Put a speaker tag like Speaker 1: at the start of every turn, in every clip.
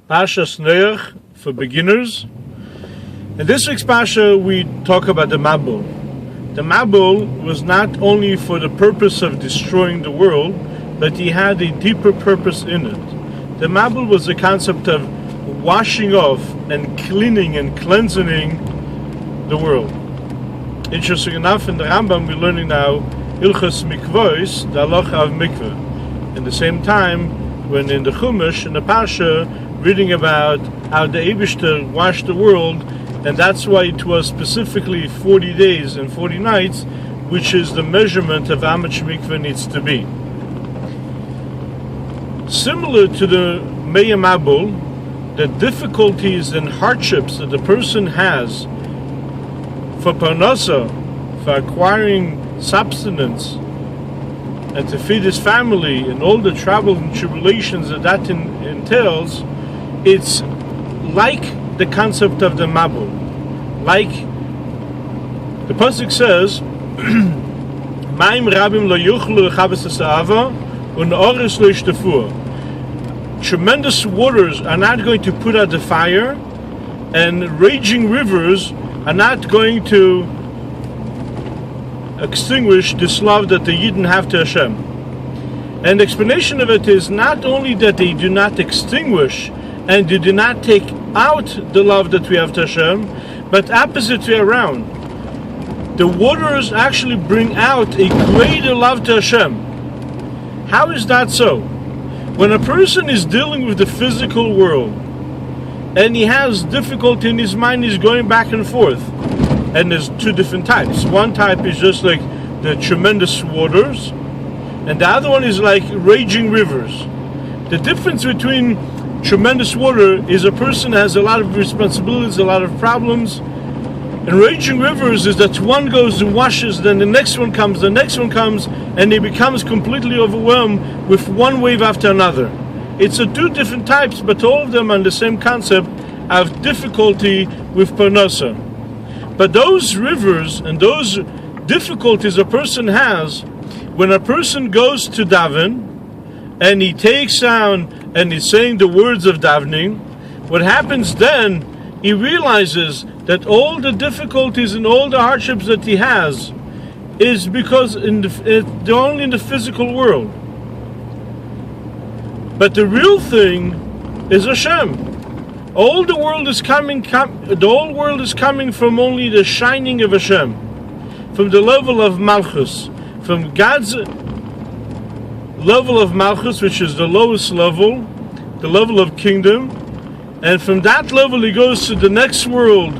Speaker 1: Parshas Noach for beginners. In this week's Parsha, we talk about the Mabul. The Mabul was not only for the purpose of destroying the world, but he had a deeper purpose in it. The Mabul was the concept of washing off and cleaning and cleansing the world. Interesting enough, in the Rambam we're learning now Ilchas Mikvois, the halacha of mikveh. At the same time, when in the Chumash, in the Parsha, reading about how the Eibishter washed the world, and that's why it was specifically 40 days and 40 nights, which is the measurement of how much mikveh needs to be. Similar to the Meya Mabul, the difficulties and hardships that the person has for parnasa, for acquiring subsistence, and to feed his family, and all the trouble and tribulations that entails, it's like the concept of the Mabul. Like the pasuk says, "Ma'im rabim lo yuchlu lechabes ha'sa'ava u'na'oris lo yishtafua." Tremendous waters are not going to put out the fire, and raging rivers are not going to extinguish this love that the Yidden have to Hashem. And the explanation of it is not only that they do not extinguish and they do not take out the love that we have to Hashem, but opposite way around. The waters actually bring out a greater love to Hashem. How is that so? When a person is dealing with the physical world and he has difficulty in his mind, he's going back and forth. And there's two different types. One type is just like the tremendous waters, and the other one is like raging rivers. The difference between tremendous water is a person has a lot of responsibilities, a lot of problems. And raging rivers is that one goes and washes, then the next one comes, and he becomes completely overwhelmed with one wave after another. It's two different types, but all of them are the same concept of difficulty with parnasa. But those rivers and those difficulties a person has, when a person goes to daven, and he takes down and he's saying the words of davening, what happens then, he realizes that all the difficulties and all the hardships that he has is because they're only in the physical world. But the real thing is Hashem. All the world is coming. The whole world is coming from only the shining of Hashem, from the level of Malchus, from God's level of Malchus, which is the lowest level, the level of kingdom, and from that level he goes to the next world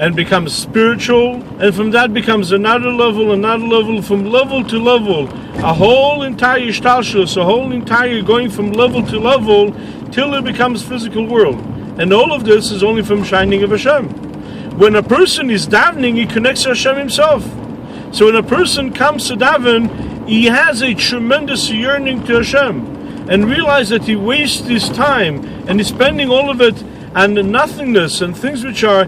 Speaker 1: and becomes spiritual, and from that becomes another level, from level to level, a whole entire ishtalshus, a whole entire going from level to level till it becomes physical world. And all of this is only from shining of Hashem. When a person is davening, he connects to Hashem himself. So when a person comes to daven, he has a tremendous yearning to Hashem, and realize that he wastes his time and he's spending all of it on nothingness and things which are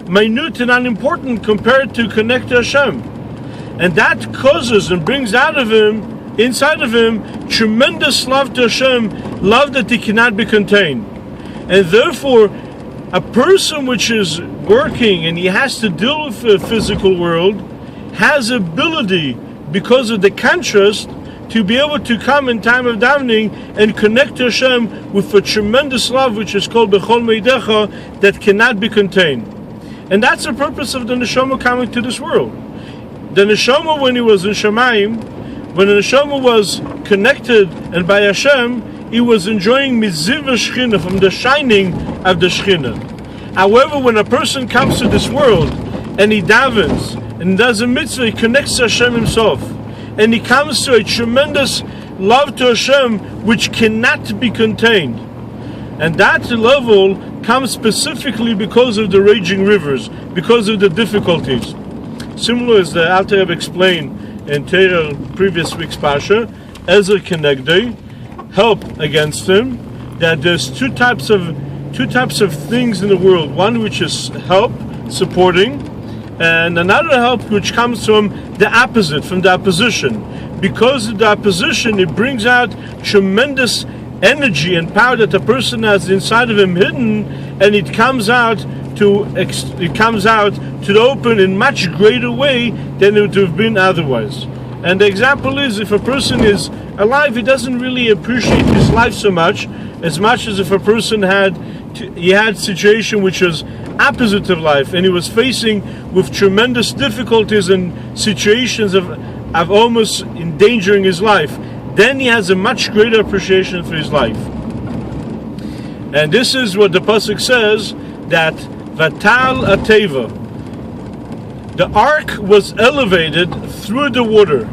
Speaker 1: minute and unimportant compared to connect to Hashem. And that causes and brings out of him, inside of him, tremendous love to Hashem, love that he cannot be contained. And therefore, a person which is working and he has to deal with the physical world has ability, because of the contrast, to be able to come in time of davening and connect to Hashem with a tremendous love which is called Bechol Meidecha, that cannot be contained. And that's the purpose of the Neshama coming to this world. The Neshama, when he was in Shamayim, when the Neshama was connected and by Hashem, he was enjoying Miziv Shechina, from the shining of the Shechina. However, when a person comes to this world and he davens and does a mitzvah, he connects to Hashem himself, and he comes to a tremendous love to Hashem which cannot be contained. And that level comes specifically because of the raging rivers, because of the difficulties. Similar as the Alter Rebbe explained in Torah previous week's Parsha, Ezer Kenegdei, help against him, that there's two types of things in the world. One which is help, supporting, and another help which comes from the opposite, from the opposition. Because of the opposition, it brings out tremendous energy and power that a person has inside of him hidden, and it comes out to the open in much greater way than it would have been otherwise. And the example is, if a person is alive, he doesn't really appreciate his life so much as if a person had situation which was opposite of life, and he was facing with tremendous difficulties and situations of almost endangering his life. Then he has a much greater appreciation for his life. And this is what the pasuk says, that Vatal Ateva, the ark was elevated through the water.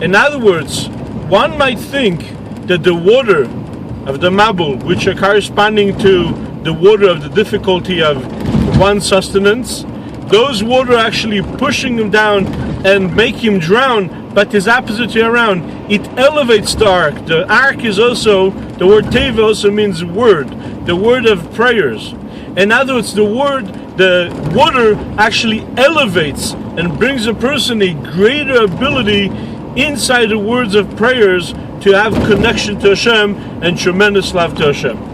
Speaker 1: In other words, one might think that the water of the Mabul, which are corresponding to the water of the difficulty of one's sustenance, those water actually pushing him down and make him drown, but is opposite way around. It elevates the ark. The ark is also, the word Teva also means word, the word of prayers. In other words, the water actually elevates and brings a person a greater ability inside the words of prayers to have connection to Hashem and tremendous love to Hashem.